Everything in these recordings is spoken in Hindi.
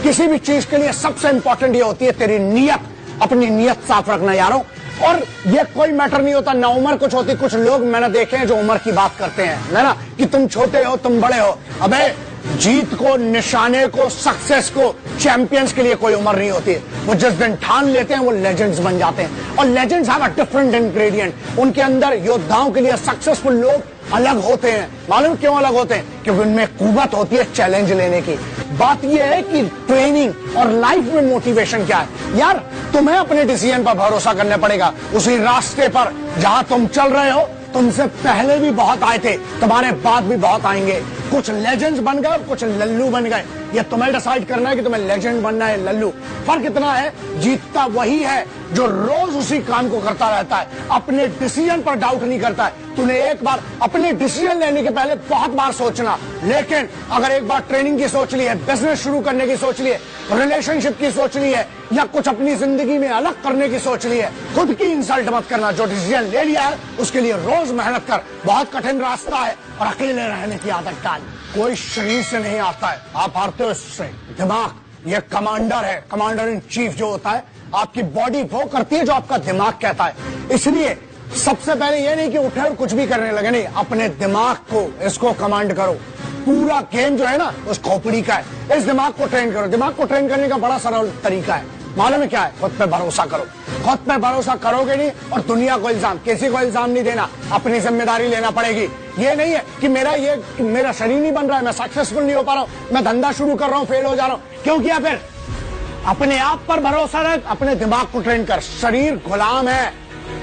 किसी भी चीज के लिए सबसे इंपॉर्टेंट ये होती है तेरी नीयत, अपनी नीयत साफ रखना यारों। और ये कोई मैटर नहीं होता, ना उम्र कुछ होती। कुछ लोग मैंने देखे हैं जो उम्र की बात करते हैं ना, कि तुम छोटे हो तुम बड़े हो। अबे जीत को, निशाने को, सक्सेस को, चैंपियंस के लिए कोई उम्र नहीं होती है। वो जिस दिन ठान लेते हैं वो लेजेंड्स बन जाते हैं। और legends have a different ingredient. उनके अंदर योद्धाओं के लिए सक्सेसफुल लोग अलग होते हैं। मालूम क्यों अलग होते हैं? क्योंकि उनमें कुव्वत होती है चैलेंज लेने की। बात यह है कि ट्रेनिंग और लाइफ में मोटिवेशन क्या है यार। तुम्हें अपने डिसीजन पर भरोसा करना पड़ेगा। उसी रास्ते पर जहां तुम चल रहे हो, तुमसे पहले भी बहुत आए थे, तुम्हारे बाद भी बहुत आएंगे। कुछ लेजेंड्स बन गए, कुछ लल्लू बन गए। ये तुम्हें डिसाइड करना है कि तुम्हें लेजेंड बनना है लल्लू। फर्क इतना है, जीतता वही है जो रोज उसी काम को करता रहता है, अपने डिसीजन पर डाउट नहीं करता है। तूने एक बार अपने डिसीजन लेने के पहले बहुत बार सोचना, लेकिन अगर एक बार ट्रेनिंग की सोच ली है, बिजनेस शुरू करने की सोच ली है, रिलेशनशिप की सोच ली है, या कुछ अपनी जिंदगी में अलग करने की सोच ली है, खुद की इंसल्ट मत करना। जो डिसीजन ले लिया है उसके लिए रोज मेहनत कर। बहुत कठिन रास्ता है और अकेले रहने की आदत डाल। कोई शरीर से नहीं आता है, आप हारते हो इससे। दिमाग ये कमांडर है, कमांडर इन चीफ जो होता है। आपकी बॉडी वो करती है जो आपका दिमाग कहता है। इसलिए सबसे पहले ये नहीं कि उठे और कुछ भी करने लगे, नहीं, अपने दिमाग को इसको कमांड करो। पूरा गेम जो है ना उस खोपड़ी का है। इस दिमाग को ट्रेन करो। दिमाग को ट्रेन करने का बड़ा सरल तरीका है, मालूम है क्या है? खुद पे भरोसा करो। खुद पे भरोसा करोगे नहीं और दुनिया को इल्जाम, किसी को इल्जाम नहीं देना, अपनी जिम्मेदारी लेना पड़ेगी। ये नहीं है कि मेरा शरीर नहीं बन रहा है, मैं सक्सेसफुल नहीं हो पा रहा हूं, मैं धंधा शुरू कर रहा हूं, फेल हो जा रहा हूं। क्यों किया फिर? अपने आप पर भरोसा रख, अपने दिमाग को ट्रेन कर। शरीर गुलाम है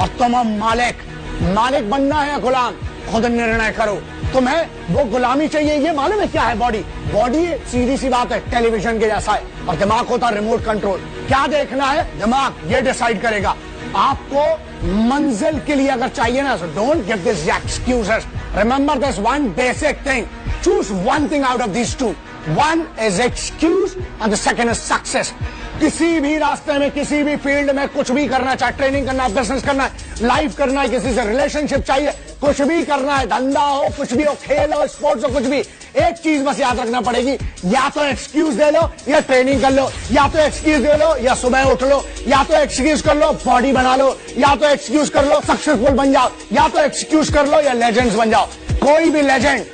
और तुम मालिक बनना है। गुलाम खुद निर्णय करो। तुम्हें वो गुलामी चाहिए। ये मालूम है क्या है? बॉडी सीधी सी बात है, टेलीविजन के जैसा है, और दिमाग होता है रिमोट कंट्रोल। क्या देखना है? दिमाग ये डिसाइड करेगा। आपको मंजिल के लिए अगर चाहिए ना, so don't give these excuses. Remember this one basic thing. Choose one thing out of these two. One is excuse and the second is success. किसी भी रास्ते में, किसी भी फील्ड में कुछ भी करना, चाहे ट्रेनिंग करना है, बिजनेस करना है, लाइफ करना है, किसी से रिलेशनशिप चाहिए, कुछ भी करना है, धंधा हो, कुछ भी हो, खेल हो, स्पोर्ट्स हो, कुछ भी, एक चीज बस याद रखना पड़ेगी। या तो एक्सक्यूज दे लो या ट्रेनिंग कर लो, या तो एक्सक्यूज दे लो या सुबह उठ लो, या तो एक्सक्यूज कर लो बॉडी बना लो, या तो एक्सक्यूज कर लो सक्सेसफुल बन जाओ, या तो एक्सक्यूज कर लो या लेजेंड्स बन जाओ। कोई भी लेजेंड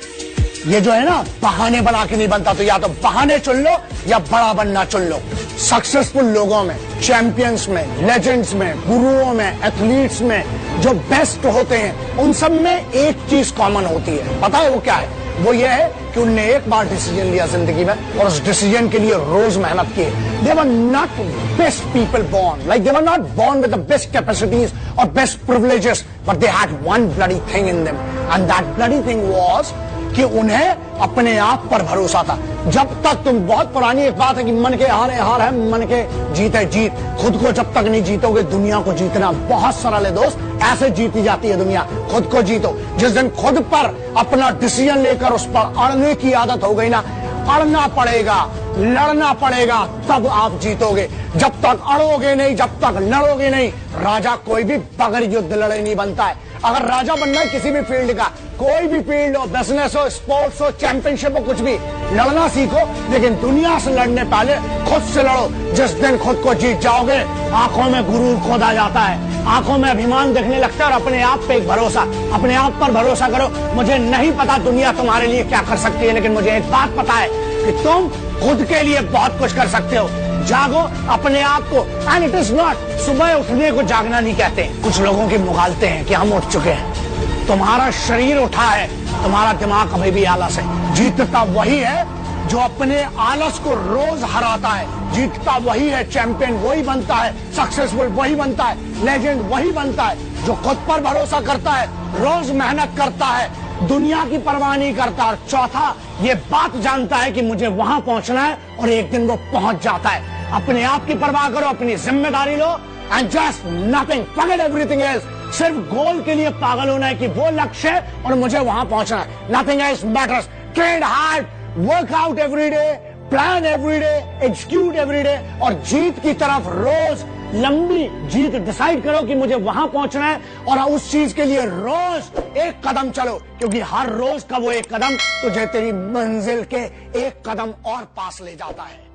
ये जो है ना बहाने बना के नहीं बनता। तो या तो बहाने चुन लो या बड़ा बनना चुन लो। सक्सेसफुल लोगों में, चैंपियंस में, लेजेंड्स में, गुरुओं में, एथलीट्स में जो बेस्ट होते हैं, उन सब में एक चीज कॉमन होती है। पता है वो क्या है? वो ये है कि उनने एक बार डिसीजन लिया जिंदगी में और उस डिसीजन के लिए रोज मेहनत की। They were not best people born, like they were not born with the best capacities or best privileges, but they had one bloody thing in them, and that bloody thing was कि उन्हें अपने आप पर भरोसा था। जब तक तुम, बहुत पुरानी एक बात है कि मन के हार है हार है, मन के जीत है जीत। खुद को जब तक नहीं जीतोगे दुनिया को जीतना बहुत सरल है दोस्त। ऐसे जीती जाती है दुनिया। खुद को जीतो। जिस दिन खुद पर अपना डिसीजन लेकर उस पर अड़ने की आदत हो गई ना, अड़ना पड़ेगा, लड़ना पड़ेगा, तब आप जीतोगे। जब तक अड़ोगे नहीं, जब तक लड़ोगे नहीं, राजा कोई भी बगैर युद्ध लड़े नहीं बनता है। अगर राजा बनना है किसी भी फील्ड का, कोई भी फील्ड हो, बिजनेस हो, स्पोर्ट्स हो, चैंपियनशिप हो, कुछ भी, लड़ना सीखो। लेकिन दुनिया से लड़ने पहले खुद से लड़ो। जिस दिन खुद को जीत जाओगे, आंखों में गुरूर खोद आ जाता है, आंखों में अभिमान दिखने लगता है और अपने आप पे एक भरोसा। अपने आप पर भरोसा करो। मुझे नहीं पता दुनिया तुम्हारे लिए क्या कर सकती है, लेकिन मुझे एक बात पता है कि तुम खुद के लिए बहुत कुछ कर सकते हो। जागो अपने आप को। एंड इट इज नॉट, सुबह उठने को जागना नहीं कहते। कुछ लोगों की मुगालते हैं कि हम उठ चुके हैं। तुम्हारा शरीर उठा है, तुम्हारा दिमाग अभी भी आलस है। जीतता वही है जो अपने आलस को रोज हराता है। जीतता वही है, चैंपियन वही बनता है, सक्सेसफुल वही बनता है, लेजेंड वही बनता है जो खुद पर भरोसा करता है, रोज मेहनत करता है, दुनिया की परवाह नहीं करता। और चौथा, ये बात जानता है कि मुझे वहां पहुंचना है और एक दिन वो पहुंच जाता है। अपने आप की परवाह करो, अपनी जिम्मेदारी लो, and just nothing, forget everything else. सिर्फ गोल के लिए पागल होना है कि वो लक्ष्य है और मुझे वहां पहुंचना है। Nothing else matters. Train hard, work out every day, plan every day, execute every day, और जीत की तरफ रोज लंबी जीत डिसाइड करो कि मुझे वहां पहुंचना है, और उस चीज के लिए रोज एक कदम चलो, क्योंकि हर रोज का वो एक कदम तुझे तेरी मंजिल के एक कदम और पास ले जाता है।